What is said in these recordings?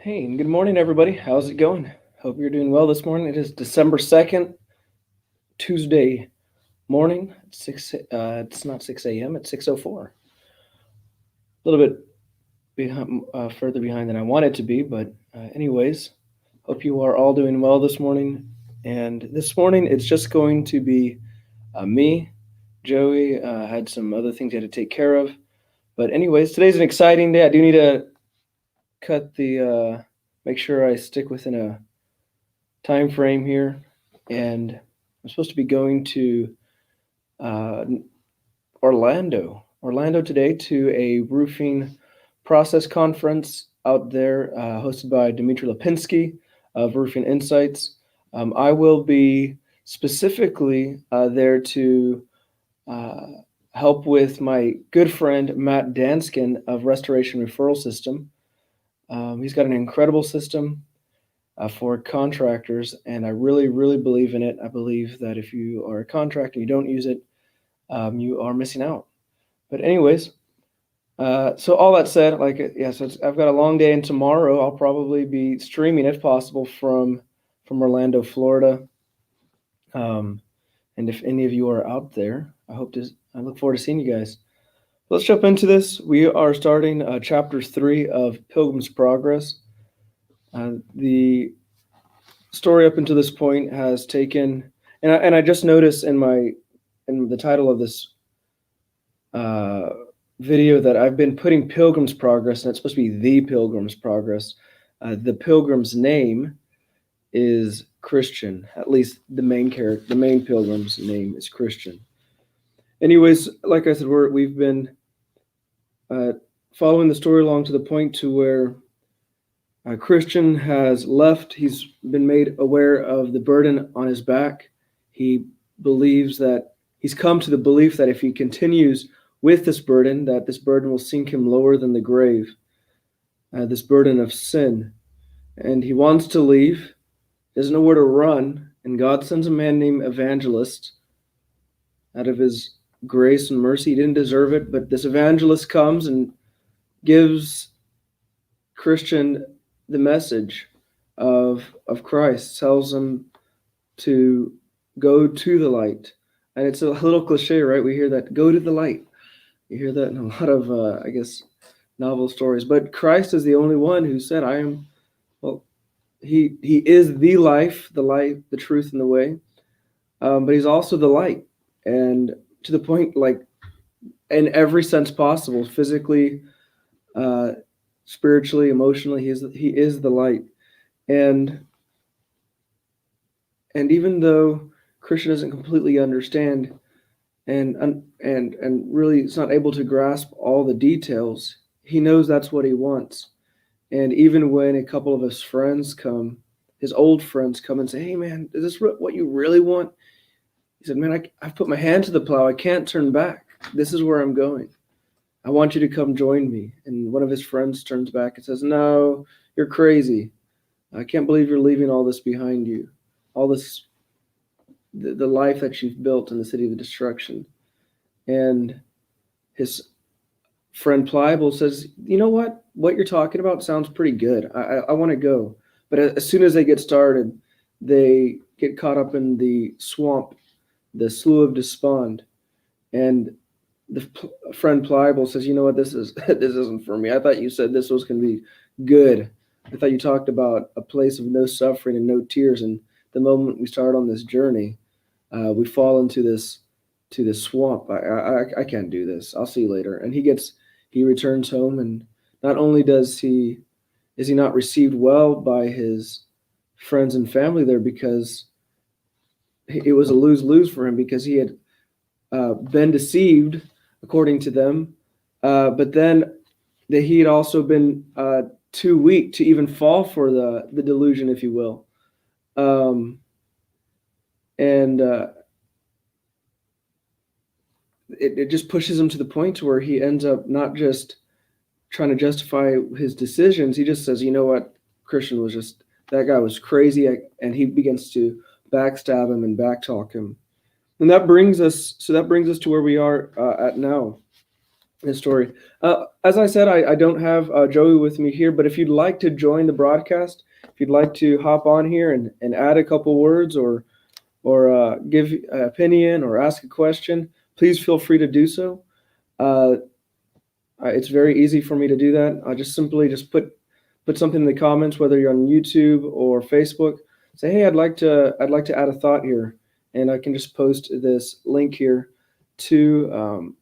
Hey, and good morning, everybody. How's it going? Hope you're doing well this morning. It is December 2nd, Tuesday morning. It's not 6 a.m., it's 6:04. A little bit further behind than I wanted to be, but anyways, hope you are all doing well this morning. And this morning, it's just going to be me. Joey had some other things he had to take care of. But anyways, today's an exciting day. I do need to make sure I stick within a time frame here, and I'm supposed to be going to uh, Orlando today to a roofing process conference out there, hosted by Dmitry Lipinski of Roofing Insights. I will be specifically there to uh, help with my good friend Matt Danskin of Restoration Referral System. He's got an incredible system for contractors, and I really, really believe in it. I believe that if you are a contractor and you don't use it, you are missing out. But anyways, so all that said, so I've got a long day, and tomorrow I'll probably be streaming, if possible, from Orlando, Florida. Um, and if any of you are out there, I look forward to seeing you guys. Let's jump into this. We are starting chapter 3 of Pilgrim's Progress. The story up until this point has taken, and I just noticed in the title of this uh, video that I've been putting Pilgrim's Progress, and it's supposed to be the Pilgrim's Progress. The Pilgrim's name is Christian. At least the main Pilgrim's name is Christian. Anyways, like I said, we've been following the story along to the point to where Christian has left. He's been made aware of the burden on his back. He believes that he's come to the belief that if he continues with this burden, that this burden will sink him lower than the grave, this burden of sin. And he wants to leave, doesn't know where to run, and God sends a man named Evangelist out of his grace and mercy. He didn't deserve it, but this evangelist comes and gives Christian the message of Christ, tells him to go to the light. And it's a little cliche, right? We hear that, go to the light. You hear that in a lot of, novel stories. But Christ is the only one who said, he is the life, the truth, and the way. But he's also the light. And to the point, like, in every sense possible, physically, spiritually, emotionally, he is the light. And even though Christian doesn't completely understand and really is not able to grasp all the details, he knows that's what he wants. And even when a couple of his old friends come and say, "Hey man, is this what you really want?" He said, "Man, I've put my hand to the plow. I can't turn back. This is where I'm going. I want you to come join me." And one of his friends turns back and says, "No, you're crazy. I can't believe you're leaving all this behind you. All this, the life that you've built in the city of destruction." And his friend Pliable says, "You know what? What you're talking about sounds pretty good. I want to go." But as soon as they get started, they get caught up in the swamp, the slough of despond. And the friend Pliable says, "You know what? This isn't for me. I thought you said this was going to be good. I thought you talked about a place of no suffering and no tears. And the moment we start on this journey, we fall into this swamp. I can't do this. I'll see you later." And he returns home, and not only is he not received well by his friends and family there, because it was a lose-lose for him, because he had been deceived according to them, but then that he had also been too weak to even fall for the delusion, if you will. And it just pushes him to the point where he ends up not just trying to justify his decisions. He just says, "You know what? Christian was just, that guy was crazy." And he begins to backstab him and backtalk him. And that brings us to where we are at now. his story. As I said, I don't have Joey with me here, but if you'd like to join the broadcast, if you'd like to hop on here and add a couple words or give an opinion or ask a question, please feel free to do so. Uh, it's very easy for me to do that. I just simply just put something in the comments, whether you're on YouTube or Facebook. Say, hey, I'd like to add a thought here, and I can just post this link here to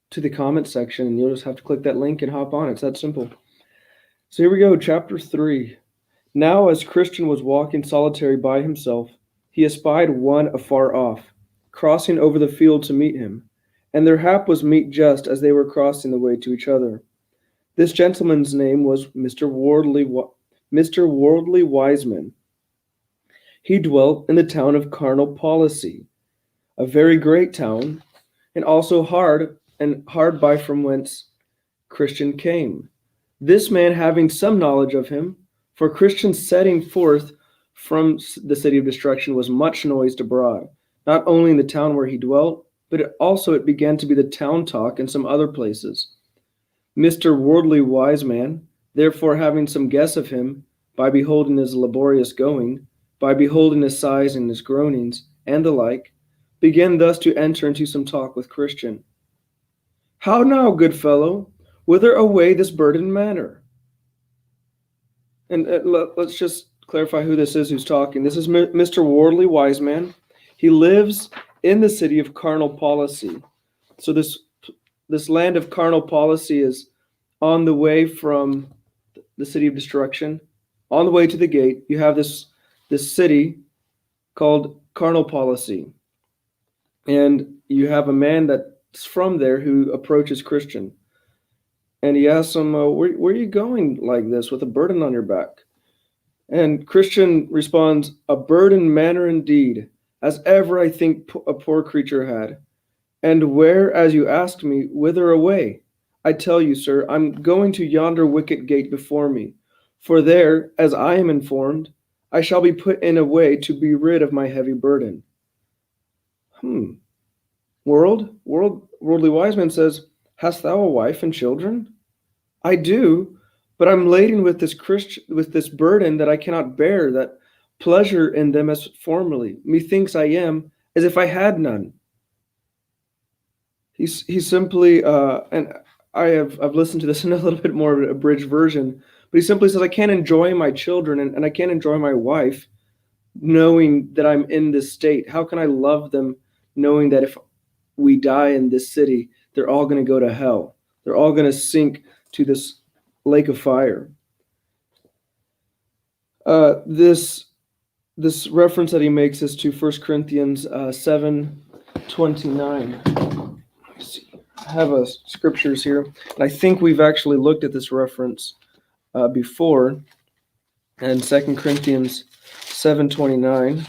to the comment section, and you'll just have to click that link and hop on. It's that simple. So here we go, chapter 3. Now, as Christian was walking solitary by himself, he espied one afar off, crossing over the field to meet him, and their hap was meet just as they were crossing the way to each other. This gentleman's name was Mr. Worldly Wiseman. He dwelt in the town of Carnal Policy, a very great town, and also hard by from whence Christian came. This man having some knowledge of him, for Christian's setting forth from the city of destruction was much noised abroad, not only in the town where he dwelt, but it began to be the town talk in some other places. Mr. Worldly Wiseman, therefore having some guess of him, by beholding his laborious going, by beholding his sighs and his groanings, and the like, began thus to enter into some talk with Christian. How now, good fellow, whither away this burdened manner? And let's just clarify who this is who's talking. This is Mr. Worldly Wiseman. He lives in the city of Carnal Policy. So this land of Carnal Policy is on the way from the city of destruction. On the way to the gate, you have this city called Carnal Policy. And you have a man that's from there who approaches Christian. And he asks him, where are you going like this with a burden on your back? And Christian responds, a burdened manner indeed, as ever I think a poor creature had. And where, as you asked me, whither away? I tell you, sir, I'm going to yonder wicket gate before me. For there, as I am informed, I shall be put in a way to be rid of my heavy burden. Worldly Wiseman says, hast thou a wife and children? I do, but I'm laden with this burden that I cannot bear, that pleasure in them as formerly. Methinks I am as if I had none. He's simply, and I've listened to this in a little bit more of an abridged version, but he simply says, I can't enjoy my children and I can't enjoy my wife knowing that I'm in this state. How can I love them knowing that if we die in this city, they're all going to go to hell. They're all going to sink to this lake of fire. This reference that he makes is to 1 Corinthians 7:29. Let me see. I have scriptures here, and I think we've actually looked at this reference before. And 2 Corinthians 7:29.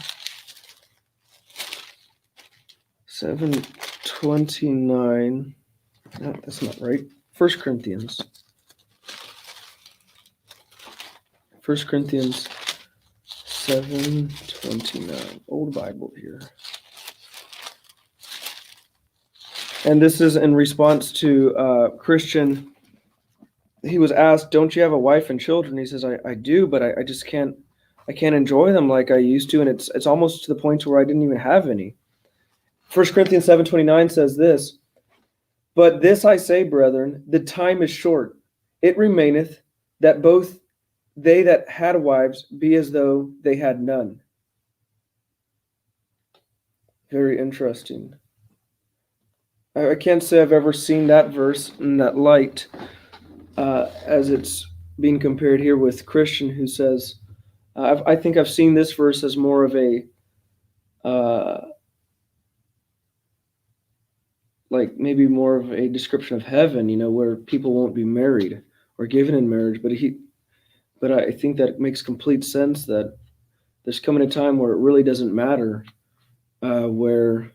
7:29. No, that's not right. 1 Corinthians. 1 Corinthians 7:29. Old Bible here. And this is in response to Christian. He was asked, don't you have a wife and children? He says, I do, but I just can't enjoy them like I used to. And it's almost to the point where I didn't even have any. 1 Corinthians 7:29 says this, but this I say, brethren, the time is short. It remaineth that both they that had wives be as though they had none. Very interesting. I can't say I've ever seen that verse in that light as it's being compared here with Christian, who says, I think I've seen this verse as more of a like maybe more of a description of heaven, where people won't be married or given in marriage. But I think that makes complete sense that there's coming a time where it really doesn't matter where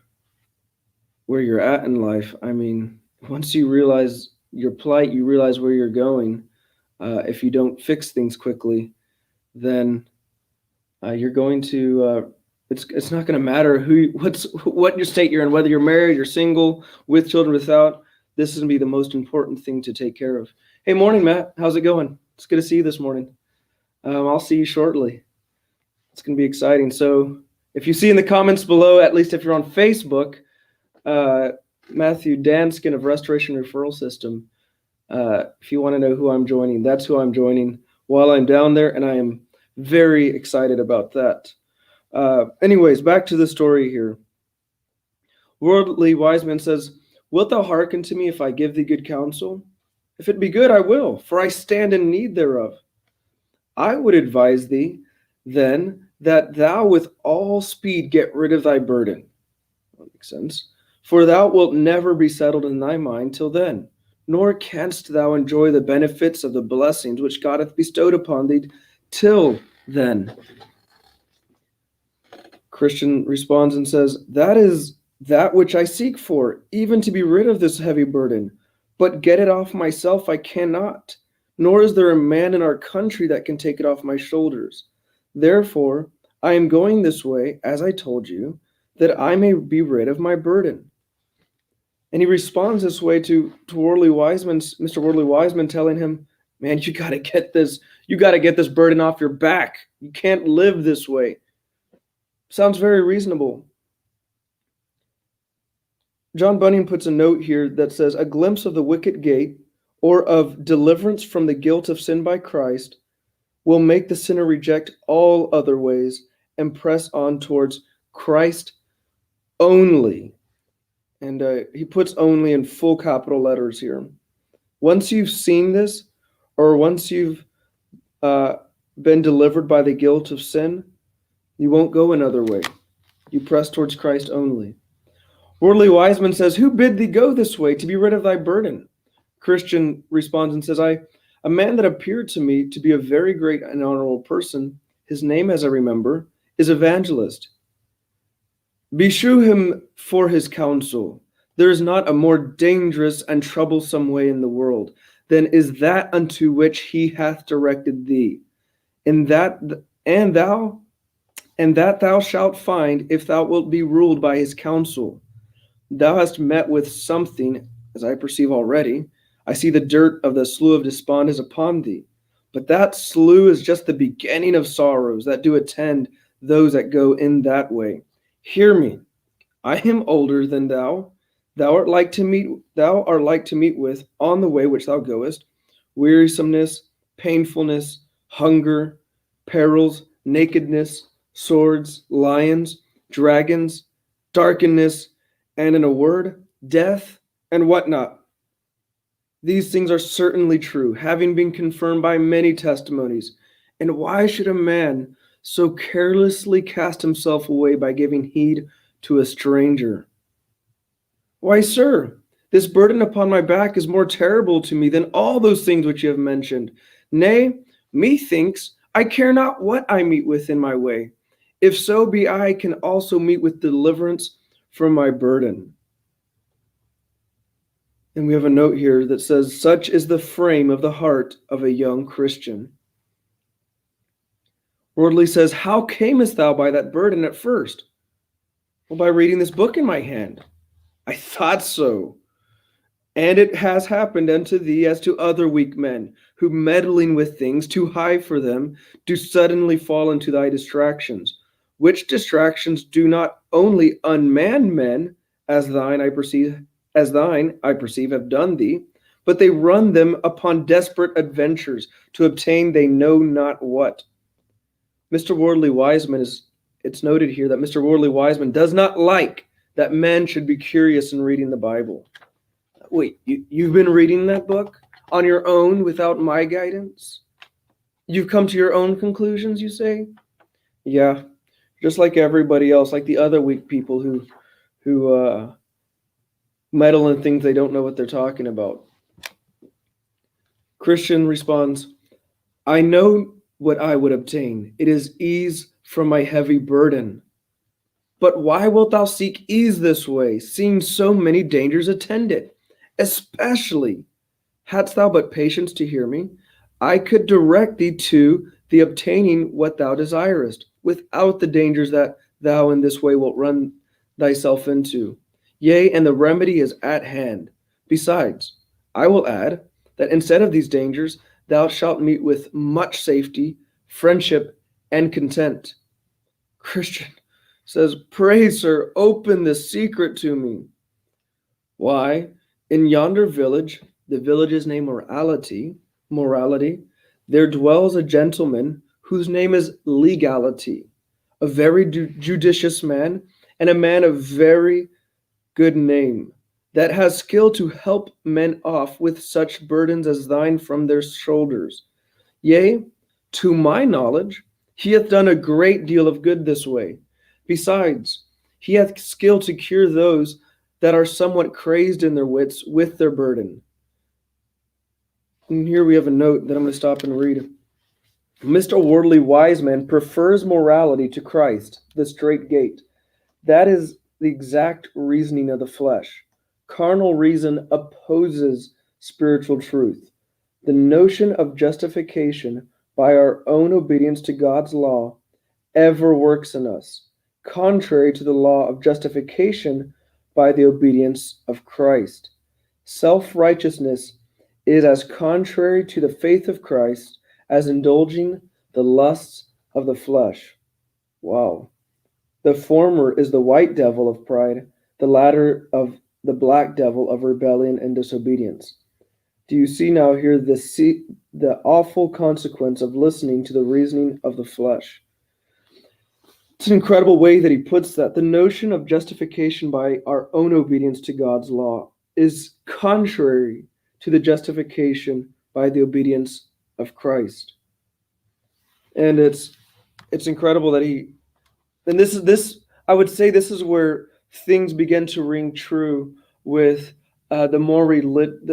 you're at in life. I mean, once you realize your plight, you realize where you're going. If you don't fix things quickly, then you're going to. It's not going to matter what your state you're in, whether you're married, you're single, with children, without. this is going to be the most important thing to take care of. Hey, morning, Matt. How's it going? It's good to see you this morning. I'll see you shortly. It's going to be exciting. So if you see in the comments below, at least if you're on Facebook, Matthew Danskin of Restoration Referral System, if you want to know who I'm joining, that's who I'm joining while I'm down there, and I am very excited about that. Anyways, back to the story here. Worldly wise man says, "Wilt thou hearken to me if I give thee good counsel? If it be good, I will, for I stand in need thereof. I would advise thee, then, that thou with all speed get rid of thy burden." That makes sense. "For thou wilt never be settled in thy mind till then, nor canst thou enjoy the benefits of the blessings which God hath bestowed upon thee till then." Christian responds and says, "That is that which I seek for, even to be rid of this heavy burden. But get it off myself I cannot, nor is there a man in our country that can take it off my shoulders. Therefore, I am going this way, as I told you, that I may be rid of my burden." And he responds this way to Mr. Worldly Wiseman, telling him, "Man, you got to get this burden off your back. You can't live this way." Sounds very reasonable. John Bunyan puts a note here that says, "A glimpse of the wicket gate, or of deliverance from the guilt of sin by Christ, will make the sinner reject all other ways and press on towards Christ only." And he puts "only" in full capital letters here. Once you've seen this, or once you've been delivered by the guilt of sin, you won't go another way. You press towards Christ only. Worldly Wiseman says, "Who bid thee go this way to be rid of thy burden?" Christian responds and says, "A man that appeared to me to be a very great and honorable person, his name, as I remember, is Evangelist. Beshrew him for his counsel. There is not a more dangerous and troublesome way in the world than is that unto which he hath directed thee, and that thou shalt find if thou wilt be ruled by his counsel. Thou hast met with something, as I perceive already. I see the dirt of the slough of despond is upon thee. But that slough is just the beginning of sorrows that do attend those that go in that way. Hear me. I am older than thou. Thou art like to meet with on the way which thou goest wearisomeness, painfulness, hunger, perils, nakedness, swords, lions, dragons, darkness, and in a word, death, and whatnot. These things are certainly true, having been confirmed by many testimonies. And why should a man so carelessly cast himself away by giving heed to a stranger? Why, sir, this burden upon my back is more terrible to me than all those things which you have mentioned. Nay, methinks I care not what I meet with in my way, if so be I can also meet with deliverance from my burden." And we have a note here that says, "Such is the frame of the heart of a young Christian." Worldly says, "How camest thou by that burden at first?" "Well, by reading this book in my hand." "I thought so. And it has happened unto thee as to other weak men, who meddling with things too high for them, do suddenly fall into thy distractions, which distractions do not only unman men, as thine I perceive have done thee, but they run them upon desperate adventures to obtain they know not what." Mr. Worldly Wiseman it's noted here that Mr. Worldly Wiseman does not like that men should be curious in reading the Bible. Wait, you've been reading that book on your own without my guidance? You've come to your own conclusions, you say? Yeah, just like everybody else, like the other weak people who meddle in things they don't know what they're talking about. Christian responds, "I know what I would obtain. It is ease from my heavy burden. But why wilt thou seek ease this way, seeing so many dangers attend it? Especially, hadst thou but patience to hear me, I could direct thee to the obtaining what thou desirest, without the dangers that thou in this way wilt run thyself into. Yea, and the remedy is at hand. Besides, I will add that instead of these dangers, thou shalt meet with much safety, friendship, and content. Christian says, pray, sir, open this secret to me. Why, in yonder village, the village's name morality, there dwells a gentleman whose name is legality, a very judicious man, and a man of very good name, that has skill to help men off with such burdens as thine from their shoulders. Yea, to my knowledge, he hath done a great deal of good this way. Besides, he hath skill to cure those that are somewhat crazed in their wits with their burden. And here we have a note that I'm going to stop and read. Mr. Worldly Wise Man prefers morality to Christ, the straight gate. That is the exact reasoning of the flesh. Carnal reason opposes spiritual truth. The notion of justification by our own obedience to God's law ever works in us, contrary to the law of justification by the obedience of Christ. Self-righteousness is as contrary to the faith of Christ as indulging the lusts of the flesh. Wow. The former is the white devil of pride, the latter of the black devil of rebellion and disobedience. Do you see now here the awful consequence of listening to the reasoning of the flesh? It's an incredible way that he puts that. The notion of justification by our own obedience to God's law is contrary to the justification by the obedience of Christ. And it's incredible that this I would say this is where things begin to ring true with the more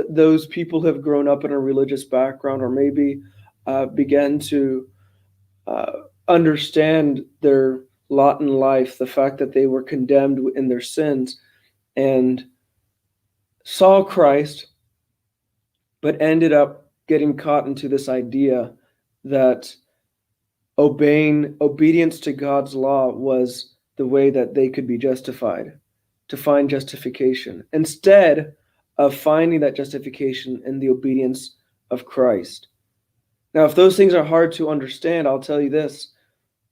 those people who have grown up in a religious background, or maybe began to understand their lot in life, the fact that they were condemned in their sins, and saw Christ, but ended up getting caught into this idea that obedience to God's law was the way that they could be justified, to find justification, instead of finding that justification in the obedience of Christ. Now, if those things are hard to understand, I'll tell you this,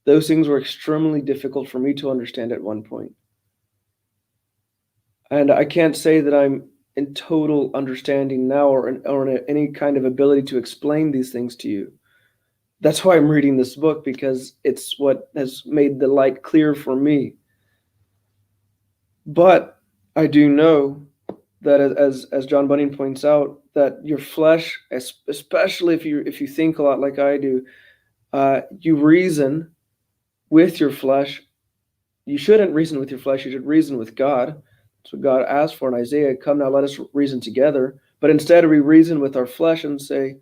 those things were extremely difficult for me to understand at one point. And I can't say that I'm in total understanding now or in any kind of ability to explain these things to you. That's why I'm reading this book, because it's what has made the light clear for me. But I do know that, as John Bunyan points out, that your flesh, especially if you think a lot like I do, you reason with your flesh. You shouldn't reason with your flesh. You should reason with God. That's what God asked for in Isaiah. Come now, let us reason together. But instead, we reason with our flesh and say,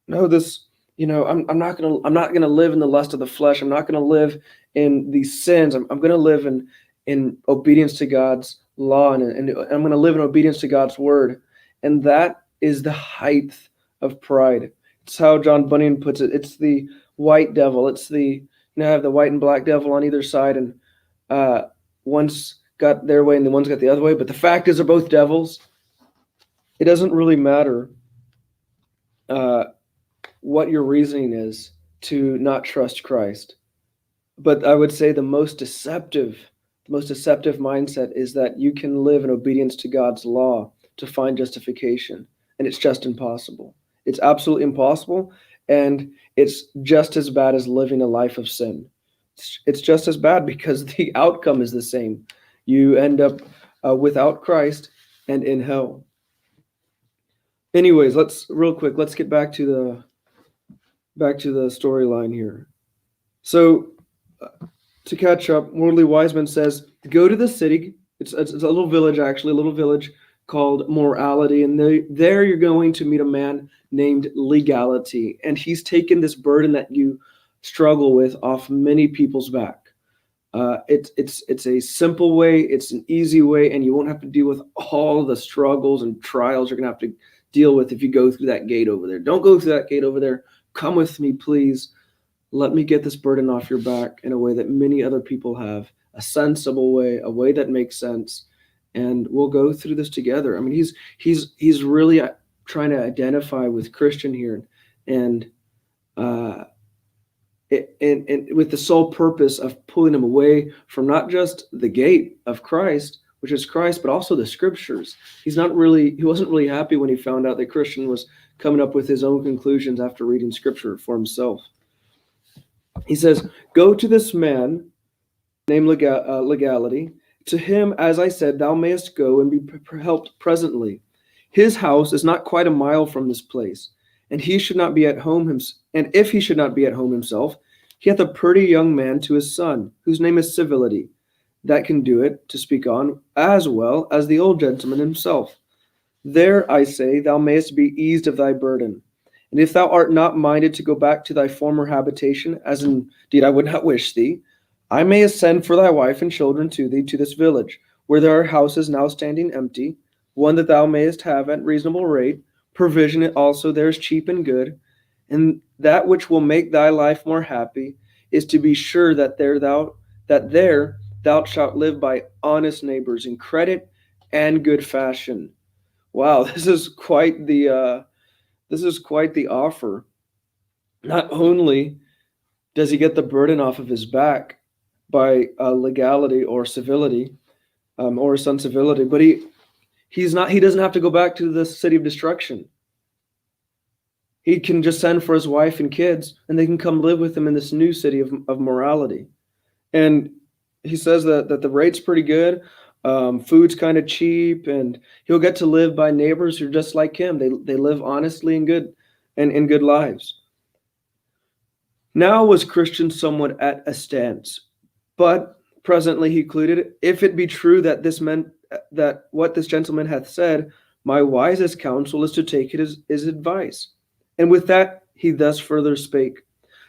no, this, I'm not gonna live in the lust of the flesh. I'm not gonna live in these sins. I'm gonna live in obedience to God's law, and I'm gonna live in obedience to God's word. And that is the height of pride. It's how John Bunyan puts it. It's the white devil. It's the I have the white and black devil on either side, and one's got their way and the one's got the other way. But the fact is, they're both devils. It doesn't really matter what your reasoning is to not trust Christ. But I would say the most deceptive mindset is that you can live in obedience to God's law to find justification, and it's just impossible. It's absolutely impossible, and it's just as bad as living a life of sin. It's just as bad because the outcome is the same. You end up without Christ and in hell. Anyways, let's get back to the storyline here. So, to catch up, Worldly Wiseman says, go to the city. It's a little village, actually, a little village called Morality, and there you're going to meet a man named Legality, and he's taken this burden that you struggle with off many people's back. It's a simple way, it's an easy way, and you won't have to deal with all the struggles and trials you're going to have to deal with if you go through that gate over there. Don't go through that gate over there. Come with me, please. Let me get this burden off your back in a way that many other people have, a sensible way, a way that makes sense. and we'll go through this together. I mean, he's really trying to identify with Christian here, and uh, and with the sole purpose of pulling him away from not just the gate of Christ, which is Christ, but also the scriptures. He wasn't really happy when he found out that Christian was coming up with his own conclusions after reading scripture for himself. He says, "Go to this man named Legality. To him, as I said, thou mayest go and be helped presently. His house is not quite a mile from this place, and he should not be at home and if he should not be at home himself, he hath a pretty young man to his son, whose name is Civility, that can do it, to speak on, as well as the old gentleman himself. There, I say, thou mayest be eased of thy burden. And if thou art not minded to go back to thy former habitation, as indeed I would not wish thee, I may ascend for thy wife and children to thee to this village, where there are houses now standing empty, one that thou mayest have at reasonable rate, provision also there is cheap and good, and that which will make thy life more happy is to be sure that there thou shalt live by honest neighbors in credit and good fashion." Wow, this is quite the offer. Not only does he get the burden off of his back by legality or civility, or his son Civility, but he doesn't have to go back to the city of destruction. He can just send for his wife and kids, and they can come live with him in this new city of morality. And he says that the rate's pretty good, food's kind of cheap, and he'll get to live by neighbors who are just like him. They live honestly and good and in good lives. Now was Christian somewhat at a stance, but presently he concluded, if it be true that what this gentleman hath said, my wisest counsel is to take it as his advice. And with that he thus further spake,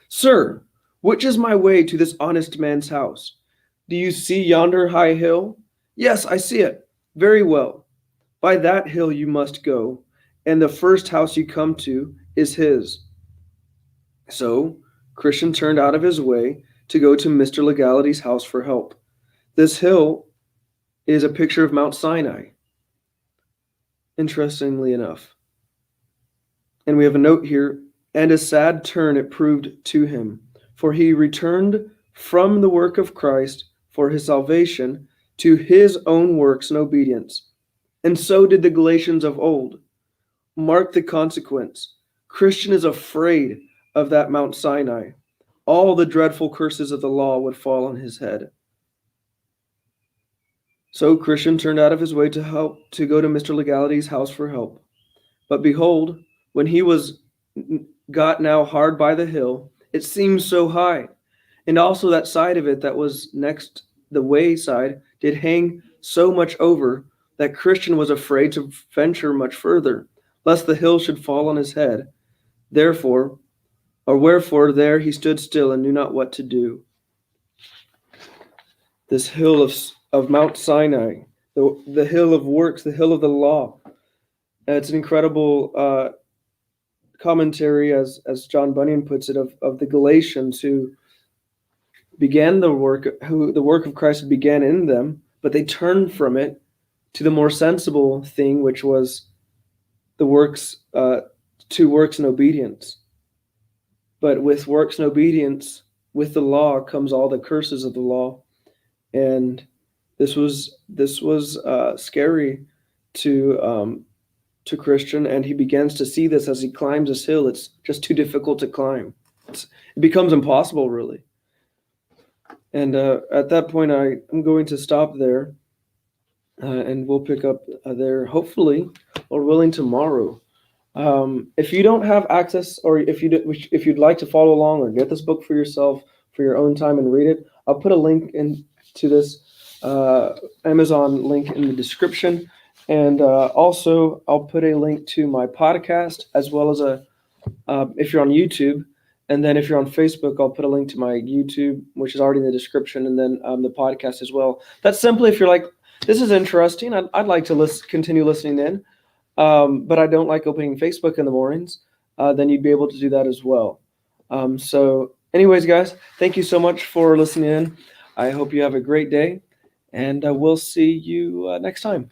Sir, which is my way to this honest man's house? Do you see yonder high hill? Yes, I see it. Very well. By that hill you must go, and the first house you come to is his. So Christian turned out of his way to go to Mr. Legality's house for help. This hill is a picture of Mount Sinai, interestingly enough. And we have a note here, and a sad turn it proved to him, for he returned from the work of Christ for his salvation to his own works and obedience. And so did the Galatians of old. Mark the consequence. Christian is afraid of that Mount Sinai. All the dreadful curses of the law would fall on his head. So Christian turned out of his way to go to Mr. Legality's house for help. But behold, when he got now hard by the hill, it seemed so high, and also that side of it that was next the wayside did hang so much over that Christian was afraid to venture much further, lest the hill should fall on his head. Wherefore there he stood still and knew not what to do. This hill of Mount Sinai, the hill of works, the hill of the law. It's an incredible commentary, as John Bunyan puts it, of the Galatians who began the work of Christ began in them, but they turned from it to the more sensible thing, which was the works, to works and obedience. But with works and obedience, with the law comes all the curses of the law, and this was scary to Christian, and he begins to see this as he climbs this hill. It's just too difficult to climb. It becomes impossible, really. And at that point, I'm going to stop there, and we'll pick up there, hopefully, Lord willing, tomorrow. If you don't have access, or if you'd like to follow along or get this book for yourself for your own time and read it, I'll put a link into this Amazon link in the description. And also, I'll put a link to my podcast, as well as if you're on YouTube. And then if you're on Facebook, I'll put a link to my YouTube, which is already in the description, and then the podcast as well. That's simply if you're like, this is interesting, I'd like to continue listening in, but I don't like opening Facebook in the mornings, then you'd be able to do that as well. So anyways, guys, thank you so much for listening in. I hope you have a great day, and we'll see you next time.